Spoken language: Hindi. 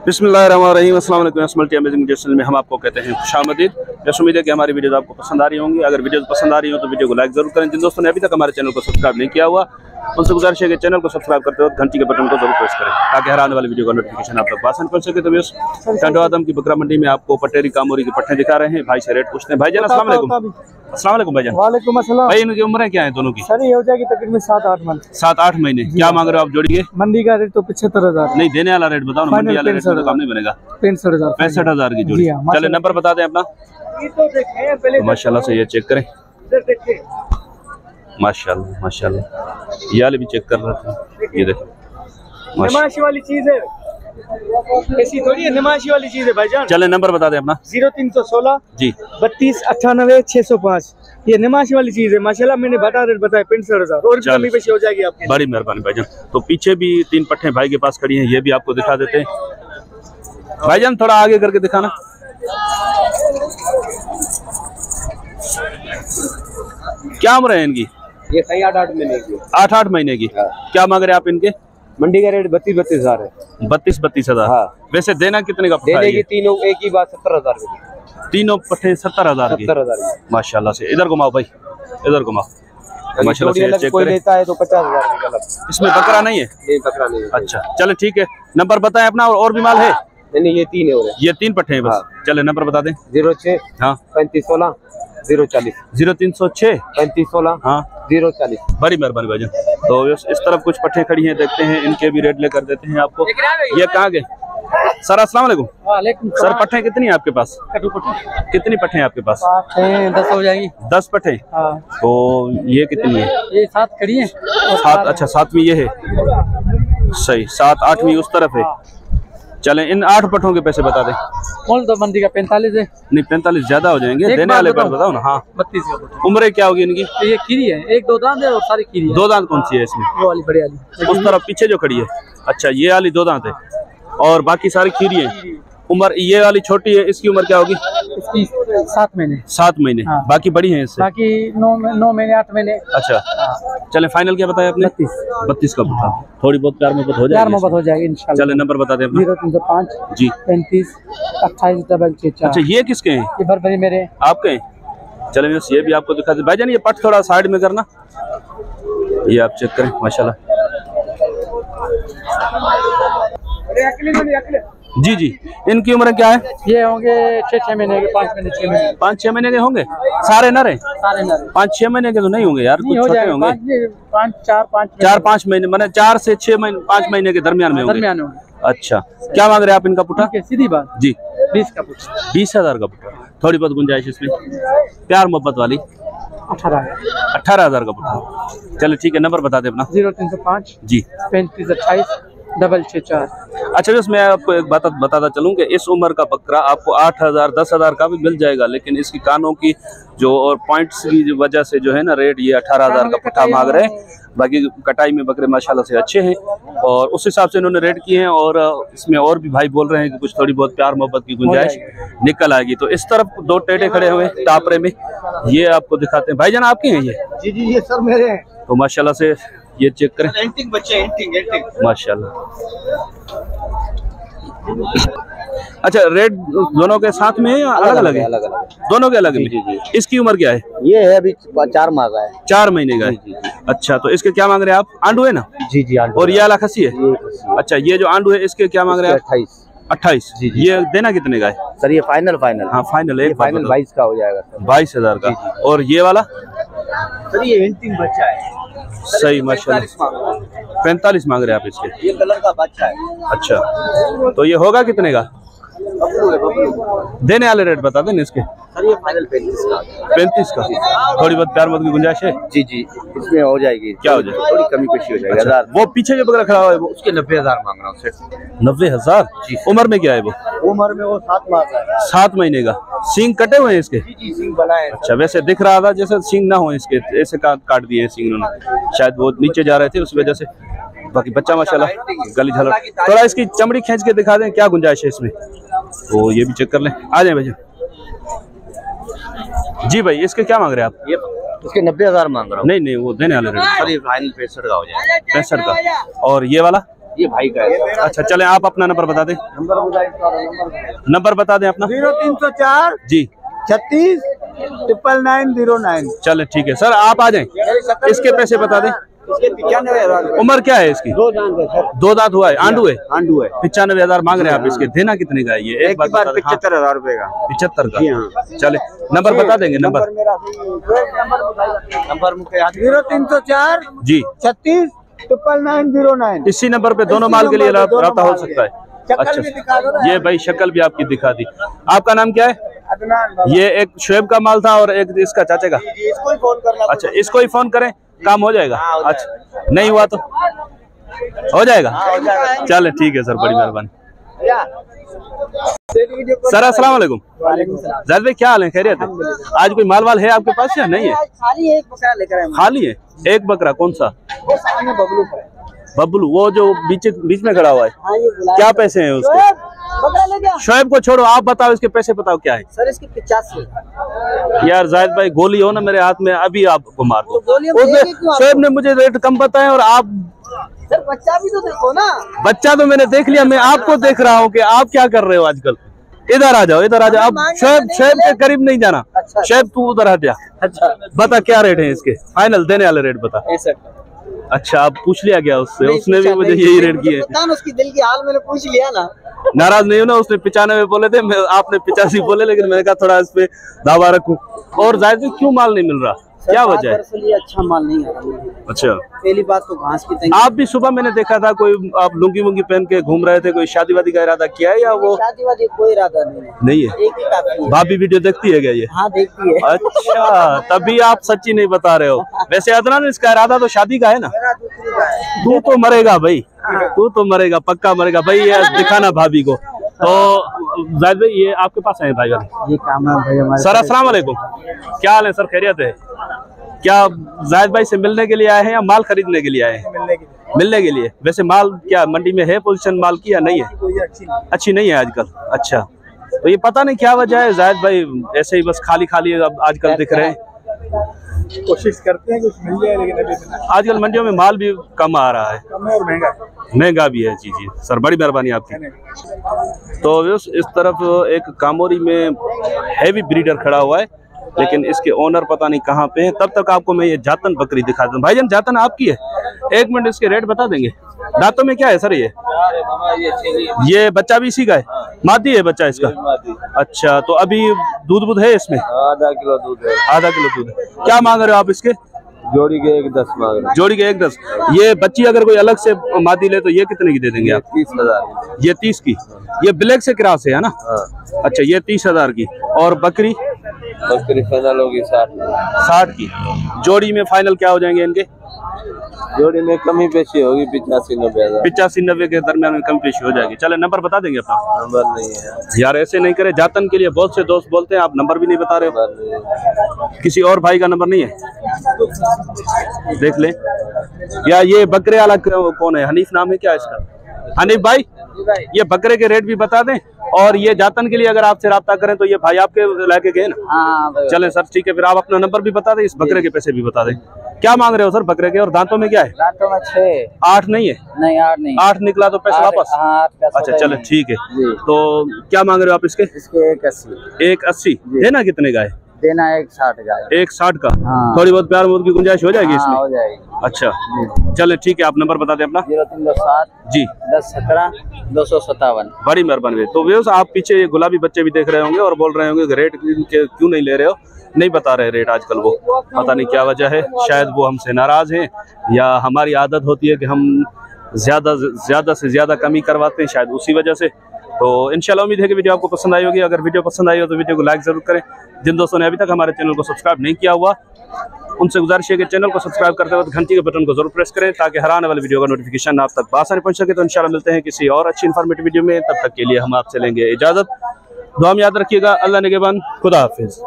बिस्मिल्लाहिर्रहमानिर्रहीम। अस्सलाम वालेकुम। मल्टी अमेजिंग चैनल में हम आपको कहते हैं खुशामदीद। बस उम्मीद है कि हमारी वीडियो आपको पसंद आ रही होंगी। अगर वीडियो पसंद आ रही हो तो वीडियो को लाइक जरूर करें। जिन दोस्तों ने अभी तक हमारे चैनल को सब्सक्राइब नहीं किया हुआ उनसे गुजारिश है कि चैनल को सब्सक्राइब करते वक्त घंटी के बटन को जरूर प्रेस करें ताकि हर आने वाली वीडियो का नोटिफिकेशन आप तक आसान पहुंच सके। तो टंडो आदम की बकरा मंडी में आपको पटेरी कामोरी के पट्टे दिखा रहे हैं। भाई से रेट पूछते हैं। भाईजान अस्सलाम वालेकुम। अस्सलाम वालेकुम भाईजान। वालेकुम अस्सलाम। भाई इनकी उम्रें क्या है दोनों की? सर ये हो जाएगी तकरीबन 7-8 मंथ। 7-8 महीने। क्या मांग रहे हो आप जोड़ी के? मंडी का रेट तो 75,000। नहीं, देने वाला रेट बताओ ना। मंडी वाला रेट में काम नहीं बनेगा। 65,000 की जोड़ी। चले नंबर बता दें अपना। माशाल्लाह से ये चेक करें। माशाल्लाह माशाल्लाह। ये वाले भी चेक कर रहे थे। ये देखो नमाशी वाली चीज है, ऐसी थोड़ी है, नमाशी वाली चीज है भाईजान। चले नंबर बता दें अपना। 0316 जी 32 98 605। ये नमाशी वाली चीज है। माशाल्लाह मैंने बता रेट बताया 65,000 और कमी पेशी हो जाएगी आपकी। बड़ी मेहरबानी भाईजान। तो पीछे भी 3 पट्टे भाई के पास खड़ी हैं, ये भी आपको दिखा देते हैं। भाईजान थोड़ा आगे करके दिखाना। क्या उम्र है इनकी? ये सही 8-8 महीने की। 8-8 महीने की। क्या मांग रहे हैं आप इनके? मंडी का रेट 32,000 है। 32,000। हाँ। वैसे देना कितने का? दे देगी तीनों एक ही बात 70,000 की। तीनों पट्टे 70,000 की। 70,000 माशाल्लाह से। इधर घुमाओ भाई, इधर घुमाओ। माशाल्लाह से चेक कोई करें। लेता है तो 50,000। इसमें बकरा नहीं है? नहीं बकरा नहीं है। अच्छा चले ठीक है। नंबर बताएं अपना। और भी माल है? नहीं ये 3 है और ये 3 पट्टे हैं बस। हाँ। चले नंबर बता दें। 06 हाँ 3516 040 0306 3516 हाँ 040। बड़ी मेहरबानी भाईजान। तो इस तरफ कुछ पट्टे खड़ी हैं, देखते हैं इनके भी रेट लेकर देते हैं आपको। ये कहाँ गए सर? अस्सलाम वालेकुम। वालेकुम सर पट्टे कितनी है आपके पास? कितनी पट्टे हैं आपके पास? 10 हो जाएगी। 10 पट्टे। हाँ। तो ये कितनी है? ये 7 खड़ी है। 7। अच्छा 7वीं ये है। सही। 7 8वीं उस तरफ है। चलें इन 8 पट्टों के पैसे बता दें। मोल तो मंडी का 45 है। नहीं 45 ज्यादा हो जाएंगे। देने वाले पर बताओ ना। हाँ 32। उम्र क्या होगी इनकी? ये खीरी है, 1-2 दांत है और सारी खीरी है। 2 दांत कौन सी है इसमें? वो वाली बड़ी वाली उस तरफ पीछे जो खड़ी है। अच्छा ये वाली 2 दांत है और बाकी सारी खीरी है। उम्र ये वाली छोटी है, इसकी उम्र क्या होगी? इसकी 7 महीने। 7 महीने। हाँ। बाकी बड़ी है इससे? बाकी 9 महीने 8 महीने। अच्छा चले फाइनल क्या बताया आपने? 32 का बता। थोड़ी बहुत प्यार मोहब्बत हो जाएगी। मोहब्बत हो जाएगी इंशाल्लाह। चले नंबर बता दें अपना। 0305 जी 35 28 644। अच्छा ये किसके हैं? ये भरभरी मेरे। आपके हैं? चले बस ये भी आपको दिखा दे भाईजान। ये पट थोड़ा साइड में करना। ये आप चेक करें माशाल्लाह। जी जी इनकी उम्र क्या है? ये होंगे 6 महीने के, 5 महीने 6 महीने 5-6 महीने के होंगे। सारे नर हैं? सारे नर। 5-6 महीने के तो नहीं होंगे यार, कुछ छोटे होंगे। 4-5 महीने मैंने 4 से 6 महीने 5 महीने के दरमियान में होंगे। अच्छा क्या मांग रहे हैं आप इनका पुट्ठा? सीधी बात जी 20 का पुट्ठा। 20,000 का पुट्ठा। थोड़ी बहुत गुंजाइश इसमें प्यार मोहब्बत वाली? 18,000 का पुट्ठा। चलो ठीक है नंबर बता दे अपना। 0305 जी 35 28 644। अच्छा बस मैं आपको एक बात बताता चलूं कि इस उम्र का बकरा आपको 8,000 10,000 का भी मिल जाएगा, लेकिन इसकी कानों की जो और पॉइंट्स की वजह से जो है ना रेट ये 18,000 का पुट्ठा मांग रहे हैं। बाकी कटाई में बकरे माशाल्लाह से अच्छे हैं और उस हिसाब से इन्होंने रेट किए हैं। और इसमें और भी भाई बोल रहे हैं कि कुछ थोड़ी बहुत प्यार मोहब्बत की गुंजाइश निकल आएगी। तो इस तरफ 2 टेढ़े खड़े हुए टापरे में, ये आपको दिखाते हैं। भाईजान आपके हैं ये? जी जी ये सर मेरे हैं। तो माशाल्लाह से ये चेक करें। एंटिंग बच्चे एंटिंग माशाल्लाह। अच्छा रेट दोनों के साथ में है या अलग अलग है? अलग अलग दोनों के अलग में। जी। इसकी उम्र क्या है? ये है अभी 4 माह का है। 4 महीने का है। अच्छा तो इसके क्या मांग रहे हैं आप? आंडू है ना? जी जी आंडू। और ये वाला खसी है? अच्छा ये जो आंडू है इसके क्या मांग रहे हैं आप? 28। ये देना कितने का है सर? ये फाइनल हाँ फाइनल है। फाइनल 22 का हो जाएगा सर। 22,000 का। और ये वाला? सर ये एंटिंग बच्चा है। सही माशाल्लाह। 45 मांग रहे हैं आप इसके? ये कलर का बच्चा है। अच्छा तो ये होगा कितने का? देने वाले रेट बता दें इसके। सर ये फाइनल 35 का। 35 का। थोड़ी बहुत प्यार मत की गुंजाइश है? जी जी इसमें हो जाएगी। क्या हो जाएगी? थोड़ी कमी पेशी हो जाएगी। अच्छा, वो पीछे जो बकरा खड़ा हुआ है वो उसके 90,000 मांग रहा हूँ। 90,000। उम्र में क्या है वो? उम्र में वो 7 माह का है। 7 महीने का। सींग कटे हुए हैं इसके? जी जी सींग बनाए। अच्छा वैसे दिख रहा था जैसे सींग ना हो इसके, ऐसे काट दिए हैं सींग इन्होंने, शायद वो नीचे जा रहे थे उस वजह से। बाकी बच्चा माशाल्लाह गली झलक। थोड़ा इसकी चमड़ी खींच के दिखा दें क्या गुंजाइश है इसमें, तो ये भी चेक कर लें। आ जाए भैया। जी भाई इसके क्या मांग रहे हैं आप? ये उसके 90,000 मांग रहा हूँ। नहीं वो देने वाले रेट। सर ये फाइनल 65 का हो जाएगा। 65 का। और ये वाला? ये भाई का है। अच्छा चले, आप अपना नंबर बता दें। नंबर बता दें अपना। 0304 जी 36 99909। चले ठीक है सर, आप आ जाएं। इसके पैसे बता दें। इसके 95,000। उम्र क्या है इसकी? 2 दांत है सर। 2 दांत हुआ है, आंडू है। आंडू है। 95,000 मांग रहे हैं आप इसके। देना कितने का है ये? एक बार 75,000 रुपए का। 75 का। जी हाँ। चले नंबर बता देंगे। नंबर नंबर 0304 जी 36 99909। इसी नंबर पे दोनों माल के लिए रब्ता हो सकता है। अच्छा, ये भाई शक्ल भी आपकी दिखा दी। आपका नाम क्या है? ये एक शुएब का माल था और एक इसका चाचे का। इसको ही फोन करना। अच्छा, इसको ही फोन करें, काम हो जाएगा। अच्छा, नहीं हुआ तो हो जाएगा। चले ठीक है सर, बड़ी मेहरबानी। सर अस्सलाम वालेकुम। जाहिद भाई क्या हाल है? खैरियत है? आज कोई माल वाल है आपके पास या नहीं है? खाली एक बकरा लेकर आए। खाली है एक बकरा। कौन सा? वो सामने बबलू है। बबलू, वो जो बीच में खड़ा हुआ है। हाँ, ये बुलाया। क्या पैसे हैं उसके? बकरा ले गया। शोएब को छोड़ो, आप बताओ इसके पैसे बताओ क्या है? सर इसकी 85। यार जाहिद भाई, गोली हो ना मेरे हाथ में, अभी आपको मार दो। उसने शोएब ने मुझे रेट कम बताए और आप। सर बच्चा भी तो देखो ना। बच्चा तो मैंने देख लिया, मैं आपको देख रहा हूँ कि आप क्या कर रहे हो आजकल। इधर आ जाओ, इधर आ जाओ। अब शोएब के करीब नहीं जाना। अच्छा। शोएब तू उधर आ जा। अच्छा बता क्या रेट है इसके? फाइनल देने वाले रेट बता। अच्छा, आप पूछ लिया गया उससे? उसने भी मुझे यही रेट किए। उसकी दिल की हाल मैंने पूछ लिया ना। नाराज नहीं हो ना? उसने 95 बोले थे, आपने 85 बोले, लेकिन मैंने कहा थोड़ा इस पे दावा रखूं। और जाहिद भाई क्यों माल नहीं मिल रहा? क्या वजह है? अच्छा माल नहीं आ रहा। अच्छा, पहली बात तो घास की तंगी। आप भी सुबह मैंने देखा था कोई आप लुंगी वुंगी पहन के घूम रहे थे। कोई शादी वादी का इरादा किया है या वो? शादी वादी कोई इरादा नहीं है। एक ही काफी है। भाभी वीडियो देखती है क्या ये? हाँ देखती है। अच्छा, तभी आप सच्ची नहीं बता रहे हो। वैसे अदनान, इसका इरादा तो शादी का है ना? तू तो मरेगा भाई, तू तो मरेगा, पक्का मरेगा भाई। ये दिखाना भाभी को। तो जाहिद भाई ये आपके पास है भाई? ये काम है भाई हमारे। सर अस्सलाम वालेकुम, क्या हाल है सर? खैरियत है? क्या जाहिद भाई से मिलने के लिए आए हैं या माल खरीदने के लिए आए हैं? मिलने के लिए। वैसे माल क्या मंडी में है पोजीशन माल की या नहीं है? अच्छी नहीं है आजकल। अच्छा, तो ये पता नहीं क्या वजह है जाहिद भाई, ऐसे ही बस खाली खाली अब आजकल दिख रहे हैं। कोशिश करते हैं कुछ मिल जाए, लेकिन अभी आजकल मंडियों में माल भी कम आ रहा है, कम है और महंगा भी है। जी जी सर, बड़ी मेहरबानी आपकी। तो इस तरफ एक कामोरी में हैवी ब्रीडर खड़ा हुआ है, लेकिन इसके ओनर पता नहीं कहाँ पे हैं। तब तक आपको मैं ये जातन बकरी दिखा दूं। भाईजान जातन आपकी है? एक मिनट, इसके रेट बता देंगे। दांतों में क्या है सर ये? ये बच्चा भी इसी का है? मादी है बच्चा इसका? अच्छा, तो अभी दूध है इसमें? आधा किलो दूध है। आधा किलो दूध है। क्या मांग रहे हो आप इसके? जोड़ी के 1,10 मांग रहे। जोड़ी के 1,10। ये बच्ची अगर कोई अलग से मादी ले तो ये कितने की दे देंगे आप? 30,000। ये 30 की। ये ब्लैक से क्रॉस है ना? अच्छा, ये 30,000 की। और बकरी? बकरी फाइनल होगी 60 की। जोड़ी में फाइनल क्या हो जाएंगे इनके? जोड़ी में कमी पेशी होगी 85-90 85-90 के दरमियान में कमी पेशी हो जाएगी। चले नंबर बता देंगे अपना? नंबर नहीं है यार, ऐसे नहीं करे। जातन के लिए बहुत से दोस्त बोलते हैं, आप नंबर भी नहीं बता रहे हो। किसी और भाई का नंबर नहीं है? देख ले। या ये बकरे वाला कौन है? हनीफ नाम है क्या इसका? हनीफ भाई, ये बकरे के रेट भी बता दें। और ये जातन के लिए अगर आपसे रब्ता करें तो ये भाई आपके इलाके के हैं ना? हाँ। चले सर ठीक है, फिर आप अपना नंबर भी बता दें, इस बकरे के पैसे भी बता दें। क्या मांग रहे हो सर बकरे के? और दांतों में क्या है? दांतों में 6। 8 नहीं है? नहीं 8 नहीं। 8 निकला तो पैसे वापस? अच्छा चले ठीक है। तो क्या मांग रहे हो आप इसके? इसके 1,80। 1,80। देना कितने का है? देना 1,60 का। 1,60 का। हाँ। थोड़ी बहुत प्यार मोद की गुंजाइश हो जाएगी इसमें? हो जाएगी। अच्छा चले ठीक है, आप नंबर बता दें अपना। 0307 जी 1017 257। बड़ी मेहरबानी। तो व्यूअर्स, आप पीछे गुलाबी बच्चे भी देख रहे होंगे और बोल रहे होंगे रेट क्यों नहीं ले रहे हो? नहीं बता रहे रेट आजकल, वो पता नहीं क्या वजह है। शायद वो हमसे नाराज हैं या हमारी आदत होती है कि हम ज्यादा से ज्यादा कमी करवाते हैं, शायद उसी वजह से। तो इंशाल्लाह उम्मीद है कि वीडियो आपको पसंद आई होगी। अगर वीडियो पसंद आई हो तो वीडियो को लाइक जरूर करें। जिन दोस्तों ने अभी तक हमारे चैनल को सब्सक्राइब नहीं किया हुआ, उनसे गुजारिश है कि चैनल को सब्सक्राइब करते वक्त घंटी के बटन को जरूर प्रेस करें, ताकि हर आने वाले वीडियो का नोटिफिकेशन आप तक आसानी पहुंच सके। तो इंशाल्लाह मिलते हैं किसी और अच्छी इन्फॉर्मेटिव वीडियो में। तब तक के लिए हम आपसे लेंगे इजाजत। दुआ में याद रखिएगा। अल्लाह निगहबान। खुदा हाफिज।